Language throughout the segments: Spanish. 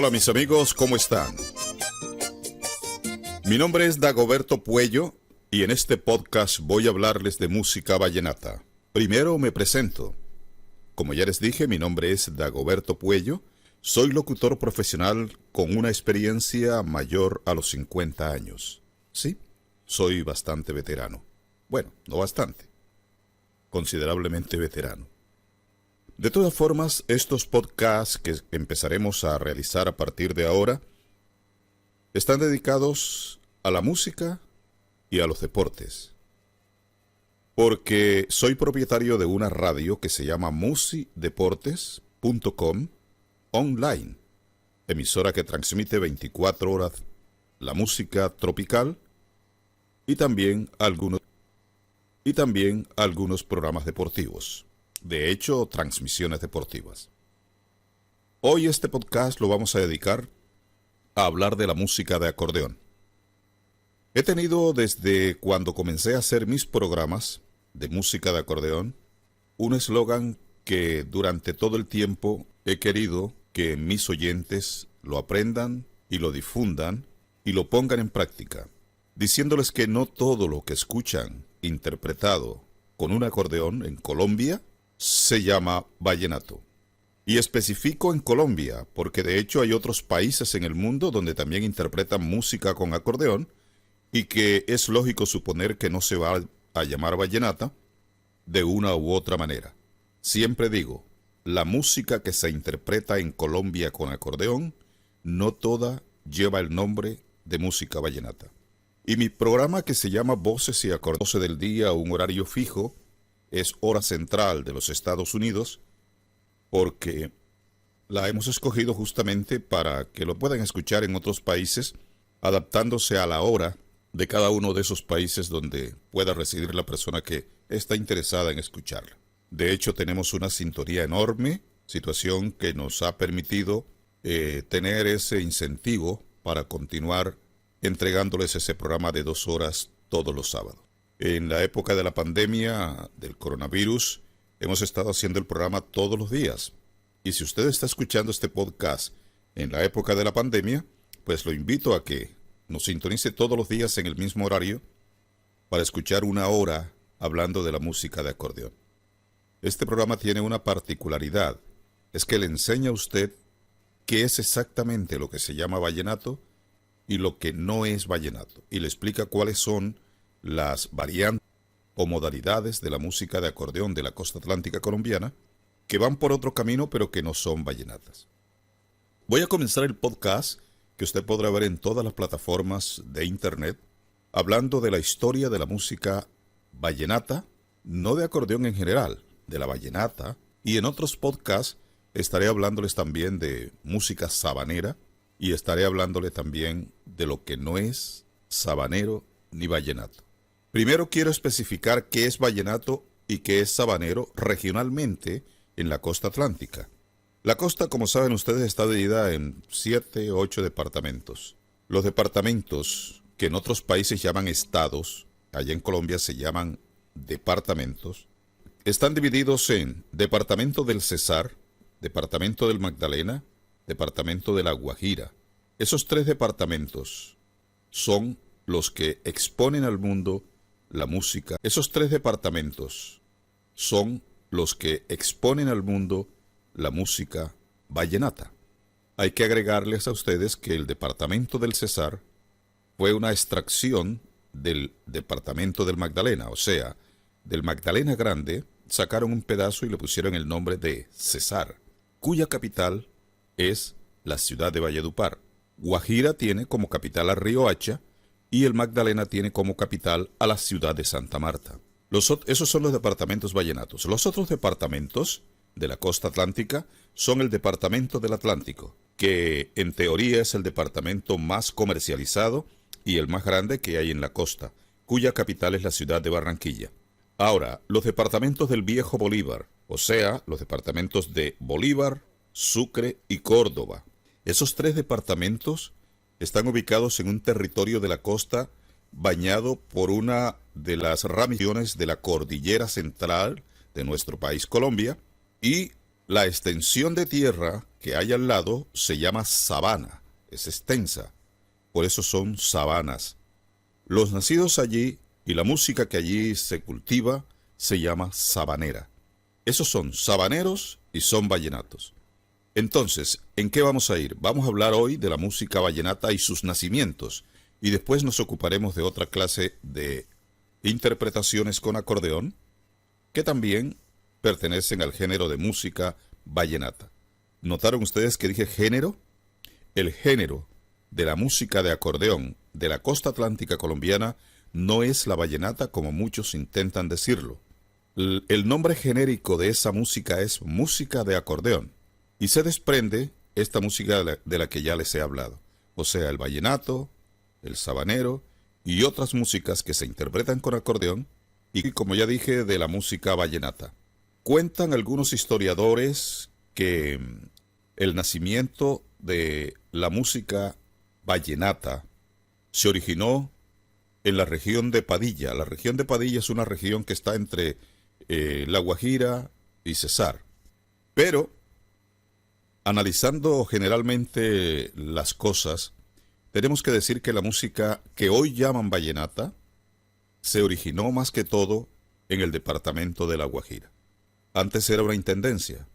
Hola mis amigos, ¿cómo están? Mi nombre es Dagoberto Puello y en este podcast voy a hablarles de música vallenata. Primero me presento. Como ya les dije, mi nombre es Dagoberto Puello. Soy locutor profesional con una experiencia mayor a los 50 años. Sí, soy bastante veterano. Bueno, no bastante. Considerablemente veterano. De todas formas, estos podcasts que empezaremos a realizar a partir de ahora están dedicados a la música y a los deportes. Porque soy propietario de una radio que se llama musideportes.com online, emisora que transmite 24 horas la música tropical y también algunos programas deportivos. De hecho, transmisiones deportivas. Hoy este podcast lo vamos a dedicar a hablar de la música de acordeón. He tenido desde cuando comencé a hacer mis programas de música de acordeón un eslogan que durante todo el tiempo he querido que mis oyentes lo aprendan y lo difundan y lo pongan en práctica, diciéndoles que no todo lo que escuchan interpretado con un acordeón en Colombia se llama vallenato. Y especifico en Colombia, porque de hecho hay otros países en el mundo donde también interpretan música con acordeón y que es lógico suponer que no se va a llamar vallenata de una u otra manera. Siempre digo, la música que se interpreta en Colombia con acordeón, no toda lleva el nombre de música vallenata. Y mi programa que se llama Voces y Acordeón, 12 del día, un horario fijo, es hora central de los Estados Unidos, porque la hemos escogido justamente para que lo puedan escuchar en otros países, adaptándose a la hora de cada uno de esos países donde pueda residir la persona que está interesada en escucharla. De hecho, tenemos una sintonía enorme, situación que nos ha permitido tener ese incentivo para continuar entregándoles ese programa de 2 horas todos los sábados. En la época de la pandemia del coronavirus, hemos estado haciendo el programa todos los días. Y si usted está escuchando este podcast en la época de la pandemia, pues lo invito a que nos sintonice todos los días en el mismo horario para escuchar 1 hora hablando de la música de acordeón. Este programa tiene una particularidad, es que le enseña a usted qué es exactamente lo que se llama vallenato y lo que no es vallenato, y le explica cuáles son las variantes o modalidades de la música de acordeón de la costa atlántica colombiana que van por otro camino pero que no son vallenatas. Voy a comenzar el podcast que usted podrá ver en todas las plataformas de internet hablando de la historia de la música vallenata, no de acordeón en general, de la vallenata, y en otros podcasts estaré hablándoles también de música sabanera y estaré hablándoles también de lo que no es sabanero ni vallenato. Primero quiero especificar qué es vallenato y qué es sabanero regionalmente en la costa atlántica. La costa, como saben ustedes, está dividida en 7 o 8 departamentos. Los departamentos que en otros países llaman estados, allá en Colombia se llaman departamentos, están divididos en departamento del Cesar, departamento del Magdalena, departamento de la Guajira. Esos 3 departamentos son los que exponen al mundo la música. Esos 3 departamentos son los que exponen al mundo la música vallenata. Hay que agregarles a ustedes que el departamento del Cesar fue una extracción del departamento del Magdalena, o sea, del Magdalena Grande sacaron un pedazo y le pusieron el nombre de Cesar, cuya capital es la ciudad de Valledupar. Guajira tiene como capital a Riohacha y el Magdalena tiene como capital a la ciudad de Santa Marta. Esos son los departamentos vallenatos. Los otros departamentos de la costa atlántica son el departamento del Atlántico, que en teoría es el departamento más comercializado y el más grande que hay en la costa, cuya capital es la ciudad de Barranquilla. Ahora, los departamentos del Viejo Bolívar, o sea, los departamentos de Bolívar, Sucre y Córdoba. Esos 3 departamentos están ubicados en un territorio de la costa bañado por una de las ramificaciones de la cordillera central de nuestro país Colombia y La extensión de tierra que hay al lado se llama sabana, es extensa, por eso son sabanas. Los nacidos allí y la música que allí se cultiva se llama sabanera. Esos son sabaneros y son vallenatos. Entonces, ¿en qué vamos a ir? Vamos a hablar hoy de la música vallenata y sus nacimientos, y después nos ocuparemos de otra clase de interpretaciones con acordeón, que también pertenecen al género de música vallenata. ¿Notaron ustedes que dije género? El género de la música de acordeón de la costa atlántica colombiana no es la vallenata como muchos intentan decirlo. El nombre genérico de esa música es música de acordeón y se desprende esta música de la que ya les he hablado, o sea, el vallenato, el sabanero y otras músicas que se interpretan con acordeón y, como ya dije, de la música vallenata. Cuentan algunos historiadores que el nacimiento de la música vallenata se originó en la región de Padilla. La región de Padilla es una región que está entre La Guajira y Cesar. Pero, analizando generalmente las cosas, tenemos que decir que la música que hoy llaman vallenata se originó más que todo en el departamento de La Guajira. Antes era una intendencia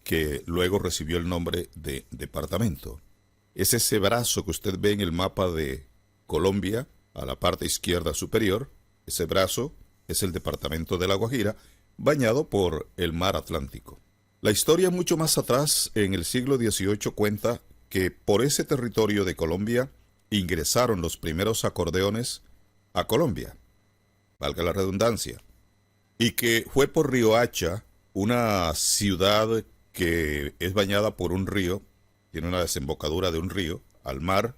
que luego recibió el nombre de departamento. Es ese brazo que usted ve en el mapa de Colombia, a la parte izquierda superior. Ese brazo es el departamento de La Guajira, bañado por el mar Atlántico. La historia mucho más atrás, en el siglo XVIII, cuenta que por ese territorio de Colombia ingresaron los primeros acordeones a Colombia, valga la redundancia, y que fue por Riohacha, una ciudad que es bañada por un río, tiene una desembocadura de un río al mar,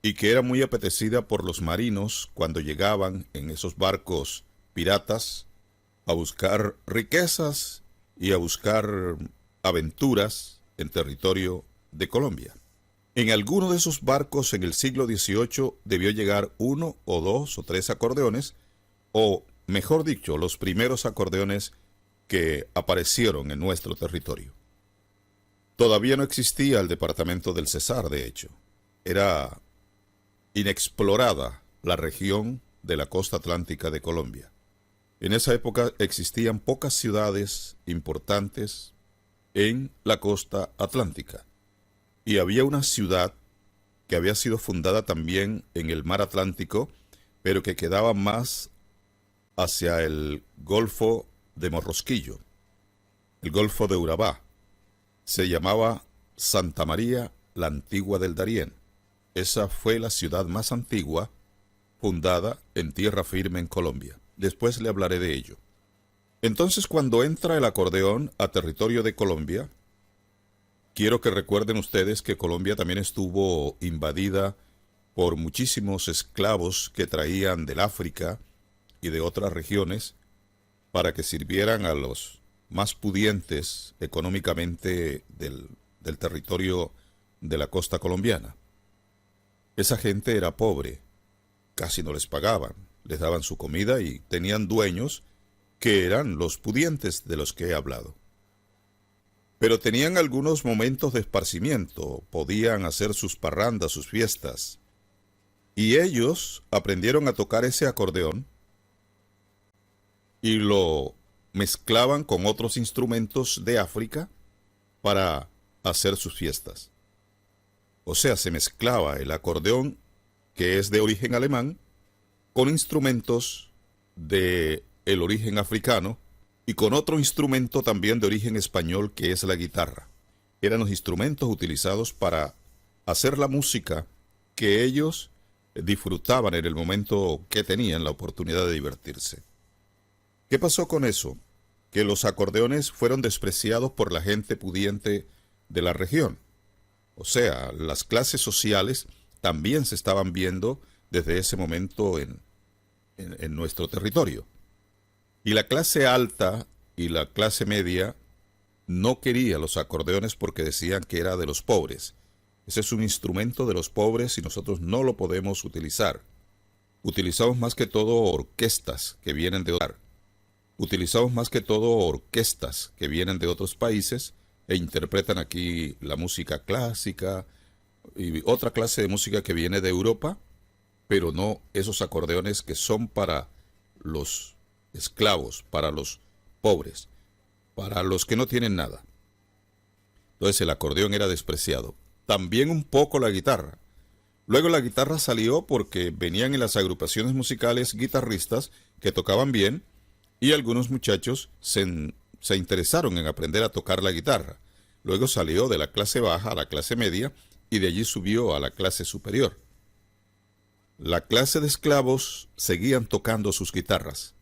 y que era muy apetecida por los marinos cuando llegaban en esos barcos piratas a buscar riquezas y a buscar aventuras en territorio de Colombia. En alguno de esos barcos en el siglo XVIII debió llegar uno o dos o tres acordeones, o mejor dicho, los primeros acordeones que aparecieron en nuestro territorio. Todavía no existía el departamento del Cesar, de hecho. Era inexplorada la región de la costa atlántica de Colombia. En esa época existían pocas ciudades importantes en la costa atlántica. Y había una ciudad que había sido fundada también en el mar Atlántico, pero que quedaba más hacia el Golfo de Morrosquillo, el Golfo de Urabá. Se llamaba Santa María la Antigua del Darién. Esa fue la ciudad más antigua fundada en tierra firme en Colombia. Después le hablaré de ello. Entonces, cuando entra el acordeón a territorio de Colombia, quiero que recuerden ustedes que Colombia también estuvo invadida por muchísimos esclavos que traían del África y de otras regiones para que sirvieran a los más pudientes económicamente del territorio de la costa colombiana. Esa gente era pobre, casi no les pagaban, les daban su comida y tenían dueños que eran los pudientes de los que he hablado. Pero tenían algunos momentos de esparcimiento, podían hacer sus parrandas, sus fiestas. Y ellos aprendieron a tocar ese acordeón y lo mezclaban con otros instrumentos de África para hacer sus fiestas. O sea, se mezclaba el acordeón, que es de origen alemán, con instrumentos de el origen africano y con otro instrumento también de origen español, que es la guitarra. Eran los instrumentos utilizados para hacer la música que ellos disfrutaban en el momento que tenían la oportunidad de divertirse. ¿Qué pasó con eso? Que los acordeones fueron despreciados por la gente pudiente de la región. O sea, las clases sociales también se estaban viendo desde ese momento en nuestro territorio. Y la clase alta y la clase media no quería los acordeones porque decían que era de los pobres. Ese es un instrumento de los pobres y nosotros no lo podemos utilizar. Utilizamos más que todo orquestas que vienen de hogar. Utilizamos más que todo orquestas que vienen de otros países e interpretan aquí la música clásica y otra clase de música que viene de Europa, pero no esos acordeones que son para los esclavos, para los pobres, para los que no tienen nada. Entonces el acordeón era despreciado. También un poco la guitarra. Luego la guitarra salió porque venían en las agrupaciones musicales guitarristas que tocaban bien y algunos muchachos se interesaron en aprender a tocar la guitarra. Luego salió de la clase baja a la clase media y de allí subió a la clase superior. La clase de esclavos seguían tocando sus guitarras,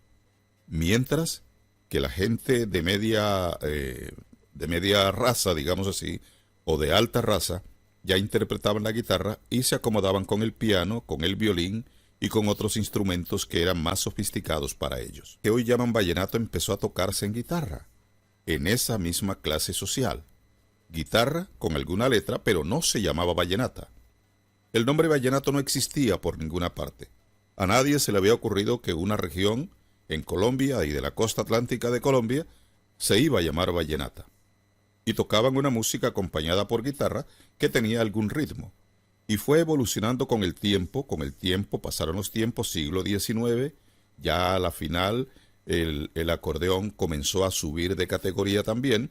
mientras que la gente de media raza, digamos así, o de alta raza, ya interpretaban la guitarra y se acomodaban con el piano, con el violín y con otros instrumentos que eran más sofisticados para ellos. Que hoy llaman vallenato empezó a tocarse en guitarra, en esa misma clase social. Guitarra con alguna letra, pero no se llamaba vallenata. El nombre vallenato no existía por ninguna parte. A nadie se le había ocurrido que una región en Colombia y de la costa atlántica de Colombia se iba a llamar vallenata. Y tocaban una música acompañada por guitarra que tenía algún ritmo. Y fue evolucionando con el tiempo pasaron los tiempos, siglo XIX, ya a la final el acordeón comenzó a subir de categoría también,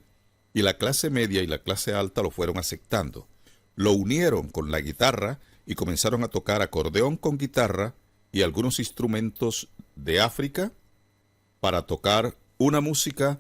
y la clase media y la clase alta lo fueron aceptando. Lo unieron con la guitarra y comenzaron a tocar acordeón con guitarra y algunos instrumentos de África para tocar una música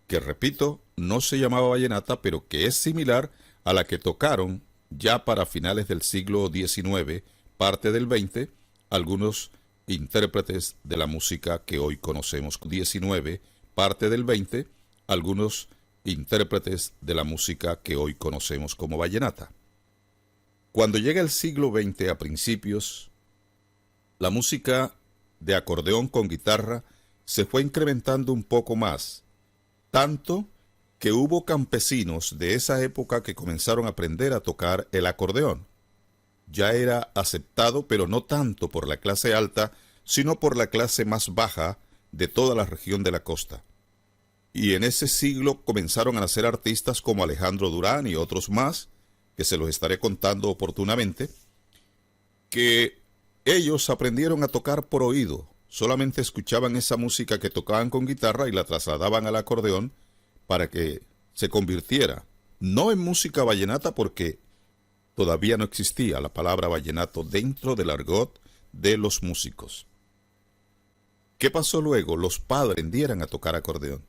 que, repito, no se llamaba vallenata, pero que es similar a la que tocaron ya para finales del siglo XIX, parte del XX, algunos intérpretes de la música que hoy conocemos. XIX, parte del XX, algunos intérpretes de la música que hoy conocemos como vallenata. Cuando llega el siglo XX a principios, la música de acordeón con guitarra se fue incrementando un poco más, tanto que hubo campesinos de esa época que comenzaron a aprender a tocar el acordeón. Ya era aceptado, pero no tanto por la clase alta, sino por la clase más baja de toda la región de la costa. Y en ese siglo comenzaron a nacer artistas como Alejandro Durán y otros más, que se los estaré contando oportunamente, que ellos aprendieron a tocar por oído, solamente escuchaban esa música que tocaban con guitarra y la trasladaban al acordeón para que se convirtiera, no en música vallenata porque todavía no existía la palabra vallenato dentro del argot de los músicos. ¿Qué pasó luego? Los padres aprendieron a tocar acordeón.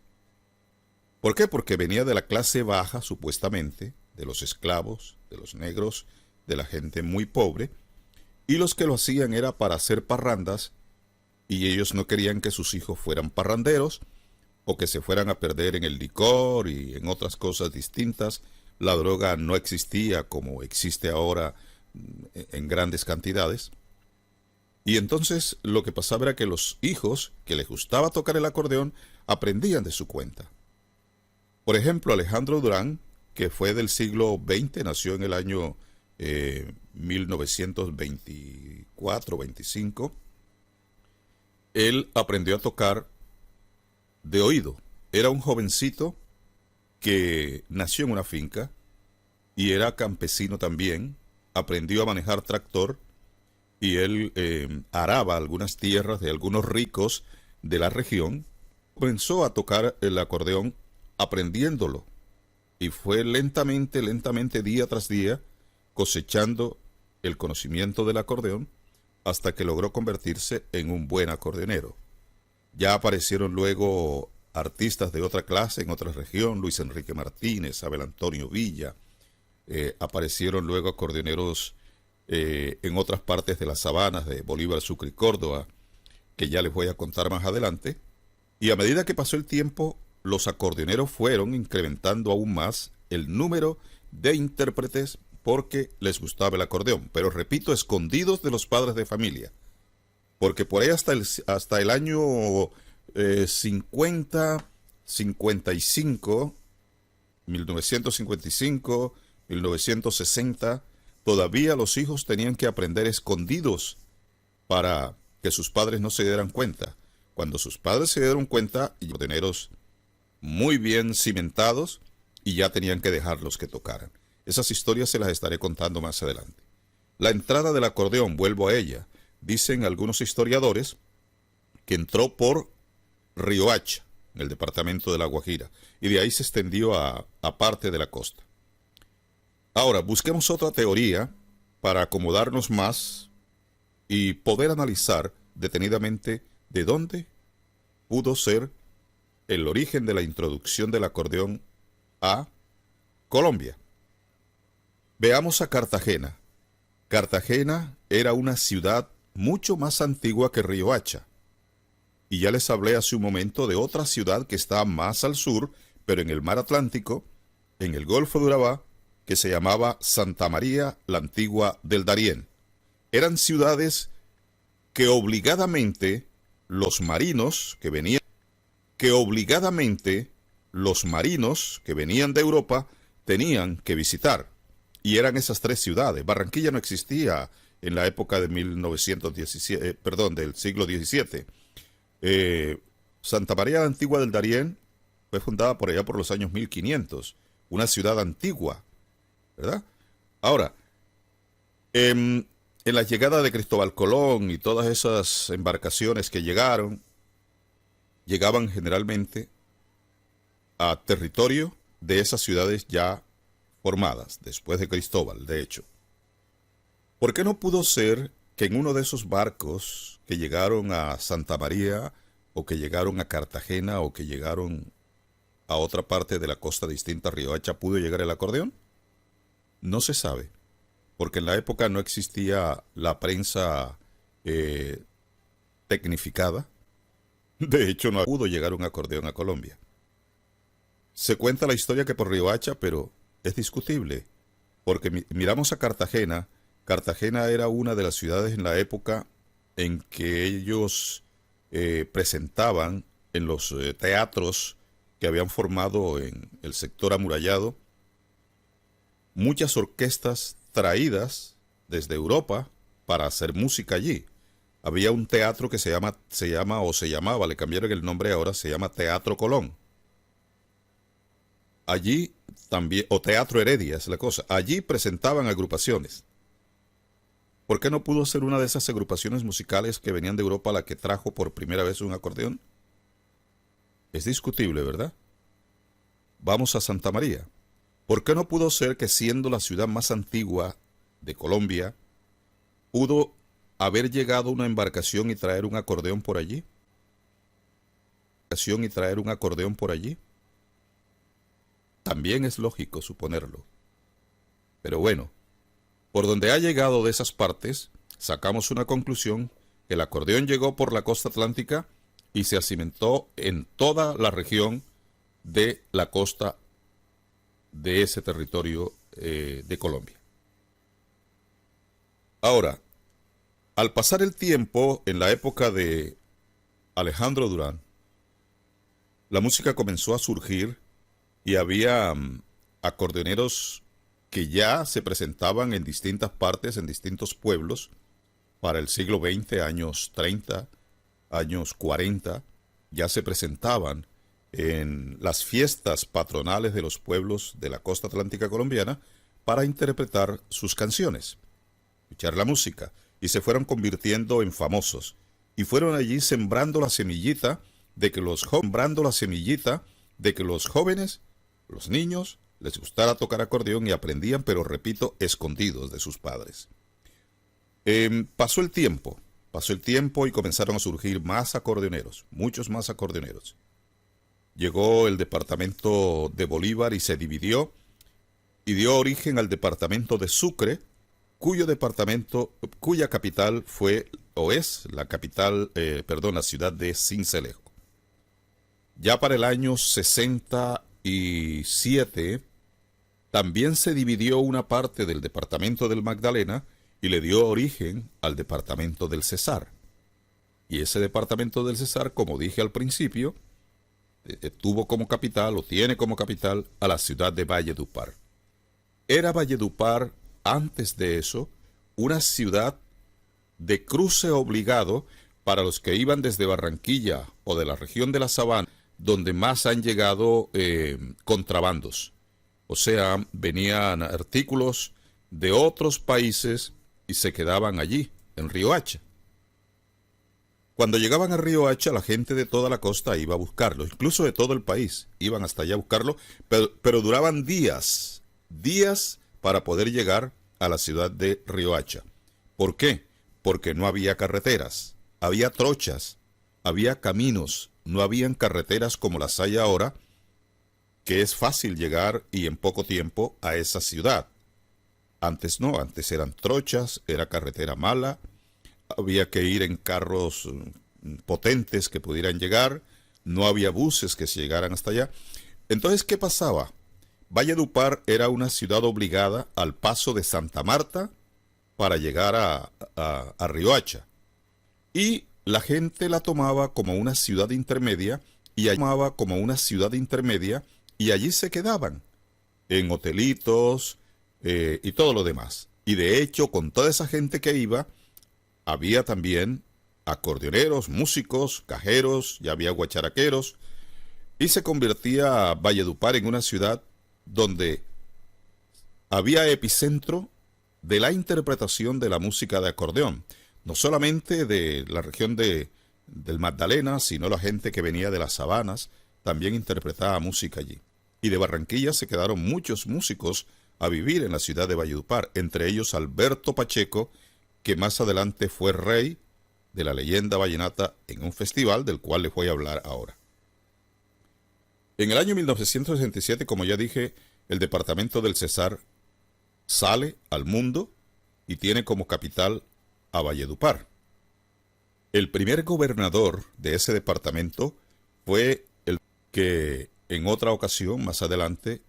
¿Por qué? Porque venía de la clase baja, supuestamente, de los esclavos, de los negros, de la gente muy pobre, y los que lo hacían era para hacer parrandas, y ellos no querían que sus hijos fueran parranderos, o que se fueran a perder en el licor y en otras cosas distintas. La droga no existía como existe ahora en grandes cantidades. Y entonces lo que pasaba era que los hijos que les gustaba tocar el acordeón aprendían de su cuenta. Por ejemplo, Alejandro Durán, que fue del siglo XX, nació en el año 1924-25, él aprendió a tocar de oído. Era un jovencito que nació en una finca y era campesino también, aprendió a manejar tractor y él araba algunas tierras de algunos ricos de la región. Comenzó a tocar el acordeón aprendiéndolo y fue lentamente, día tras día, cosechando el conocimiento del acordeón hasta que logró convertirse en un buen acordeonero. Ya aparecieron luego artistas de otra clase en otra región, Luis Enrique Martínez, Abel Antonio Villa, aparecieron luego acordeoneros en otras partes de las sabanas de Bolívar, Sucre y Córdoba, que ya les voy a contar más adelante, y a medida que pasó el tiempo, los acordeoneros fueron incrementando aún más el número de intérpretes porque les gustaba el acordeón, pero repito, escondidos de los padres de familia, porque por ahí hasta el año 55, 1955, 1960, todavía los hijos tenían que aprender escondidos para que sus padres no se dieran cuenta. Cuando sus padres se dieron cuenta, y acordeoneros muy bien cimentados, y ya tenían que dejarlos que tocaran. Esas historias se las estaré contando más adelante. La entrada del acordeón, vuelvo a ella. Dicen algunos historiadores que entró por Riohacha, en el departamento de La Guajira, y de ahí se extendió a parte de la costa. Ahora, busquemos otra teoría para acomodarnos más y poder analizar detenidamente de dónde pudo ser el origen de la introducción del acordeón a Colombia. Veamos a Cartagena. Cartagena era una ciudad mucho más antigua que Riohacha. Y ya les hablé hace un momento de otra ciudad que está más al sur, pero en el mar Atlántico, en el Golfo de Urabá, que se llamaba Santa María la Antigua del Darién. Eran ciudades que obligadamente los marinos que venían de Europa tenían que visitar. Y eran esas tres ciudades. Barranquilla no existía en la época de 1917, del siglo XVII. Santa María la Antigua del Darién fue fundada por allá por los años 1500, una ciudad antigua, ¿verdad? Ahora, en la llegada de Cristóbal Colón y todas esas embarcaciones que llegaban generalmente a territorio de esas ciudades ya formadas, después de Cristóbal, de hecho. ¿Por qué no pudo ser que en uno de esos barcos que llegaron a Santa María, o que llegaron a Cartagena, o que llegaron a otra parte de la costa distinta a Riohacha, pudo llegar el acordeón? No se sabe, porque en la época no existía la prensa tecnificada. De hecho, no pudo llegar un acordeón a Colombia. Se cuenta la historia que por Riohacha, pero es discutible, porque miramos a Cartagena. Cartagena era una de las ciudades en la época en que ellos presentaban en los teatros que habían formado en el sector amurallado muchas orquestas traídas desde Europa para hacer música allí. Había un teatro que se llamaba, le cambiaron el nombre ahora, se llama Teatro Colón. Allí también, o Teatro Heredia es la cosa, allí presentaban agrupaciones. ¿Por qué no pudo ser una de esas agrupaciones musicales que venían de Europa la que trajo por primera vez un acordeón? Es discutible, ¿verdad? Vamos a Santa María. ¿Por qué no pudo ser que, siendo la ciudad más antigua de Colombia, pudo haber llegado una embarcación y traer un acordeón por allí? También es lógico suponerlo. Pero bueno, por donde ha llegado de esas partes, sacamos una conclusión, que el acordeón llegó por la costa atlántica y se cimentó en toda la región de la costa de ese territorio de Colombia. Ahora, al pasar el tiempo, en la época de Alejandro Durán, la música comenzó a surgir y había acordeoneros que ya se presentaban en distintas partes, en distintos pueblos, para el siglo XX, años 30, años 40, ya se presentaban en las fiestas patronales de los pueblos de la costa atlántica colombiana para interpretar sus canciones, escuchar la música, y se fueron convirtiendo en famosos, y fueron allí sembrando la semillita de que los jóvenes, los niños, les gustara tocar acordeón y aprendían, pero repito, escondidos de sus padres. Pasó el tiempo y comenzaron a surgir más acordeoneros, muchos más acordeoneros. Llegó el departamento de Bolívar y se dividió y dio origen al departamento de Sucre, cuya capital fue o es la ciudad de Sincelejo. Ya para el año 67 también se dividió una parte del departamento del Magdalena y le dio origen al departamento del Cesar. Y ese departamento del Cesar, como dije al principio, tuvo como capital o tiene como capital a la ciudad de Valledupar. Era Valledupar, antes de eso, una ciudad de cruce obligado para los que iban desde Barranquilla o de la región de la Sabana, donde más han llegado contrabandos. O sea, venían artículos de otros países y se quedaban allí, en Riohacha. Cuando llegaban a Riohacha, la gente de toda la costa iba a buscarlo, incluso de todo el país, iban hasta allá a buscarlo, pero duraban días para poder llegar a la ciudad de Riohacha. ¿Por qué? Porque no había carreteras, había trochas, había caminos, no habían carreteras como las hay ahora, que es fácil llegar y en poco tiempo a esa ciudad. Antes no, antes eran trochas, era carretera mala, había que ir en carros potentes que pudieran llegar, no había buses que se llegaran hasta allá. Entonces, ¿qué pasaba? Valledupar era una ciudad obligada al paso de Santa Marta para llegar a Riohacha. Y la gente la tomaba como una ciudad intermedia y allí se quedaban, en hotelitos y todo lo demás. Y de hecho, con toda esa gente que iba, había también acordeoneros, músicos, cajeros, ya había guacharaqueros, y se convertía Valledupar en una ciudad donde había epicentro de la interpretación de la música de acordeón, no solamente de la región del Magdalena, sino la gente que venía de las sabanas, también interpretaba música allí. Y de Barranquilla se quedaron muchos músicos a vivir en la ciudad de Valledupar, entre ellos Alberto Pacheco, que más adelante fue rey de la leyenda vallenata en un festival del cual les voy a hablar ahora. En el año 1967, como ya dije, el departamento del Cesar sale al mundo y tiene como capital a Valledupar. El primer gobernador de ese departamento fue el que en otra ocasión, más adelante,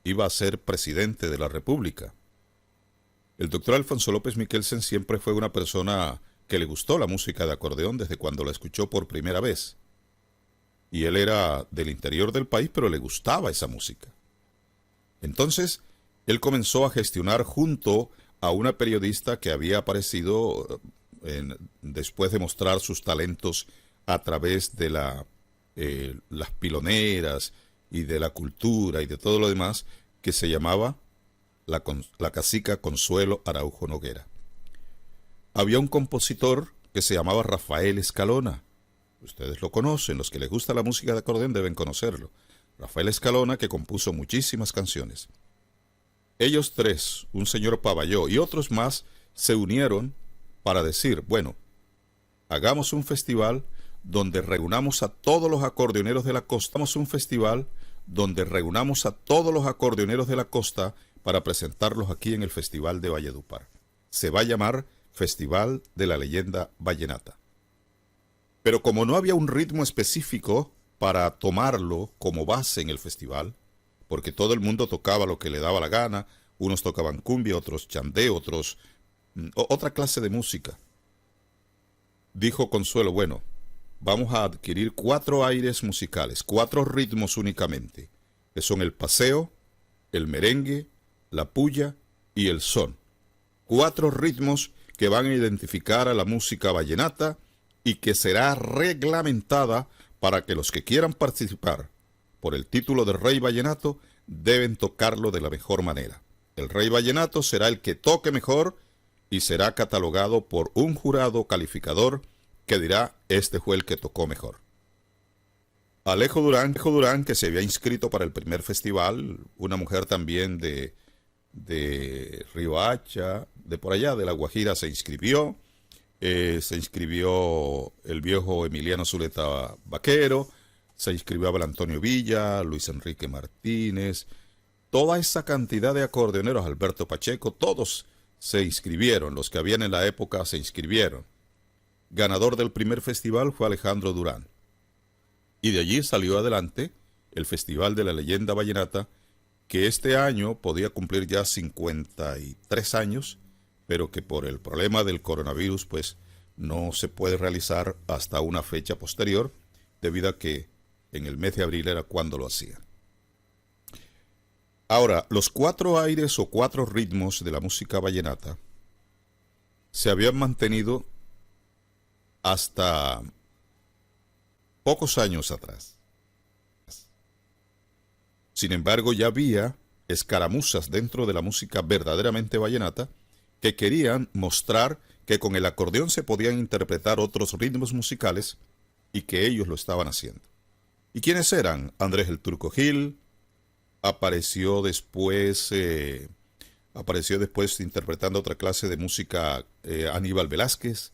iba a ser presidente de la República. El doctor Alfonso López Miquelsen siempre fue una persona que le gustó la música de acordeón desde cuando la escuchó por primera vez. Y él era del interior del país, pero le gustaba esa música. Entonces, él comenzó a gestionar junto a una periodista que había aparecido después de mostrar sus talentos a través de las piloneras y de la cultura y de todo lo demás, que se llamaba la cacica Consuelo Araujo Noguera. Había un compositor que se llamaba Rafael Escalona. Ustedes lo conocen, los que les gusta la música de acordeón deben conocerlo. Rafael Escalona, que compuso muchísimas canciones. Ellos tres, un señor Pavalló y otros más, se unieron para decir, bueno, hagamos un festival donde reunamos a todos los acordeoneros de la costa. Hagamos un festival donde reunamos a todos los acordeoneros de la costa para presentarlos aquí en el Festival de Valledupar. Se va a llamar Festival de la Leyenda Vallenata. Pero como no había un ritmo específico para tomarlo como base en el festival, porque todo el mundo tocaba lo que le daba la gana, unos tocaban cumbia, otros chandé, otros otra clase de música. Dijo Consuelo, bueno, vamos a adquirir 4 aires musicales, 4 ritmos únicamente, que son el paseo, el merengue, la puya y el son. 4 ritmos que van a identificar a la música vallenata y que será reglamentada para que los que quieran participar por el título de Rey Vallenato deben tocarlo de la mejor manera. El Rey Vallenato será el que toque mejor y será catalogado por un jurado calificador que dirá, este fue el que tocó mejor. Alejo Durán, que se había inscrito para el primer festival, una mujer también de Riohacha, de por allá, de La Guajira, se inscribió el viejo Emiliano Zuleta Vaquero, se inscribió Abel Antonio Villa, Luis Enrique Martínez, toda esa cantidad de acordeoneros, Alberto Pacheco, todos se inscribieron, los que habían en la época se inscribieron. Ganador del primer festival fue Alejandro Durán. Y de allí salió adelante el Festival de la Leyenda Vallenata, que este año podía cumplir ya 53 años, pero que por el problema del coronavirus pues no se puede realizar hasta una fecha posterior, debido a que en el mes de abril era cuando lo hacían. Ahora, los 4 aires o 4 ritmos de la música vallenata se habían mantenido hasta pocos años atrás. Sin embargo, ya había escaramuzas dentro de la música verdaderamente vallenata que querían mostrar que con el acordeón se podían interpretar otros ritmos musicales y que ellos lo estaban haciendo. ¿Y quiénes eran? Andrés el Turco Gil, apareció después interpretando otra clase de música Aníbal Velázquez,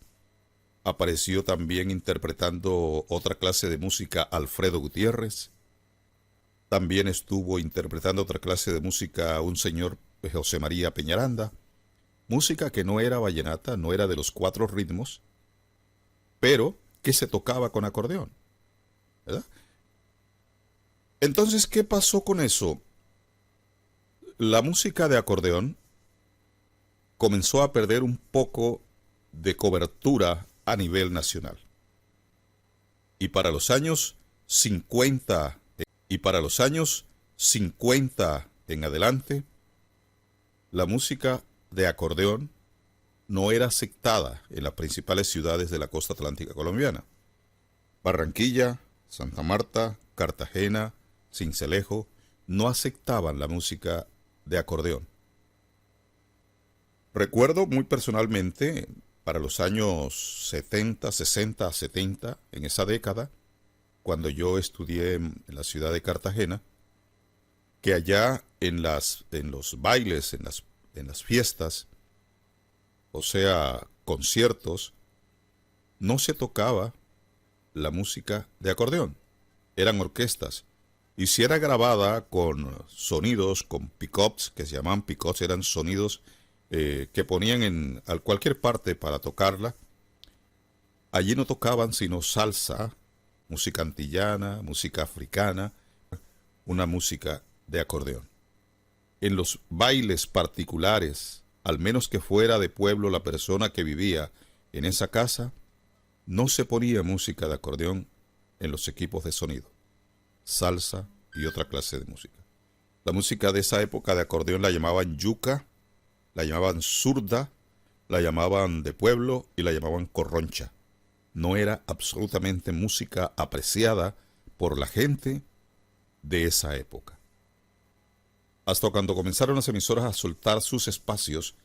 apareció también interpretando otra clase de música Alfredo Gutiérrez, también estuvo interpretando otra clase de música un señor José María Peñaranda, música que no era vallenata, no era de los 4 ritmos, pero que se tocaba con acordeón, ¿verdad? Entonces, ¿qué pasó con eso? La música de acordeón comenzó a perder un poco de cobertura a nivel nacional. Y para los años 50 en adelante, la música de acordeón no era aceptada en las principales ciudades de la costa atlántica colombiana. Barranquilla, Santa Marta, Cartagena, Sincelejo, no aceptaban la música de acordeón. Recuerdo muy personalmente, para los años 70, 60, 70, en esa década, cuando yo estudié en la ciudad de Cartagena, que allá en los bailes, en las fiestas, o sea, conciertos, no se tocaba la música de acordeón. Eran orquestas. Y si era grabada con sonidos, con pick-ups, que se llamaban pick-ups, eran sonidos que ponían a cualquier parte para tocarla. Allí no tocaban sino salsa, música antillana, música africana, una música de acordeón. En los bailes particulares, al menos que fuera de pueblo la persona que vivía en esa casa, no se ponía música de acordeón en los equipos de sonido, salsa y otra clase de música. La música de esa época de acordeón la llamaban yuca, la llamaban zurda, la llamaban de pueblo y la llamaban corroncha. No era absolutamente música apreciada por la gente de esa época. Hasta cuando comenzaron las emisoras a soltar sus espacios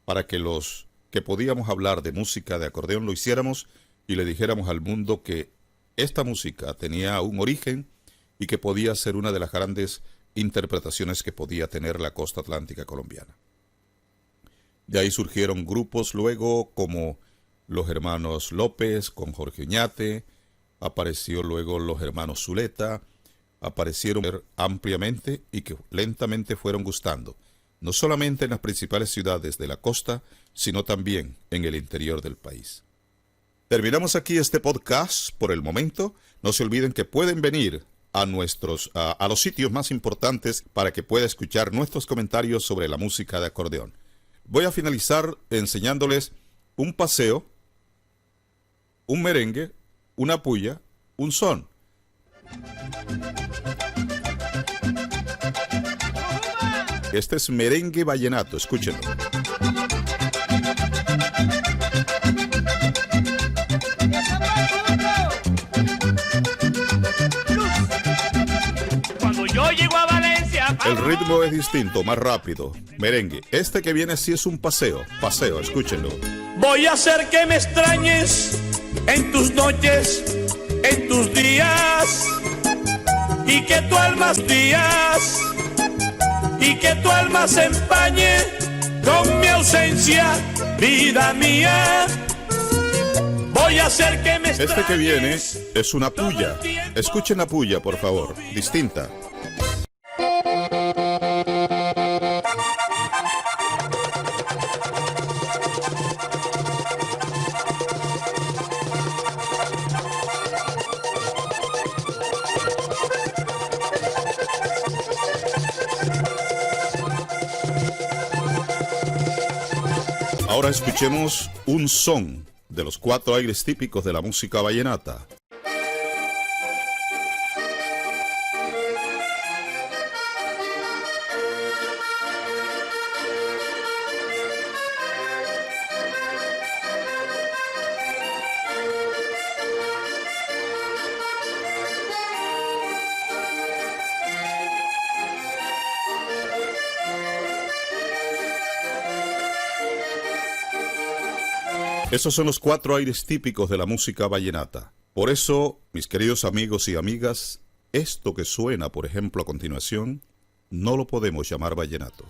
para que los que podíamos hablar de música de acordeón lo hiciéramos y le dijéramos al mundo que esta música tenía un origen y que podía ser una de las grandes interpretaciones que podía tener la costa atlántica colombiana. De ahí surgieron grupos luego como los hermanos López con Jorge Oñate, apareció luego los hermanos Zuleta, aparecieron ampliamente y que lentamente fueron gustando, no solamente en las principales ciudades de la costa, sino también en el interior del país. Terminamos aquí este podcast por el momento. No se olviden que pueden venir a los sitios más importantes para que pueda escuchar nuestros comentarios sobre la música de acordeón. Voy a finalizar enseñándoles un paseo, un merengue, una puya, un son. Este es merengue vallenato, escúchenlo. Cuando yo llego a Valencia, el ritmo es distinto, más rápido. Merengue. Este que viene sí es un paseo. Paseo, escúchenlo. voy a hacer que me extrañes en tus noches, en tus días, y que tu alma se empañe con mi ausencia, vida mía. Voy a hacer que me extrañes. Este que viene es una puya. Escuchen la puya, por favor. Distinta. Ahora escuchemos un son de los 4 aires típicos de la música vallenata. Esos son los 4 aires típicos de la música vallenata. Por eso, mis queridos amigos y amigas, esto que suena, por ejemplo, a continuación, no lo podemos llamar vallenato.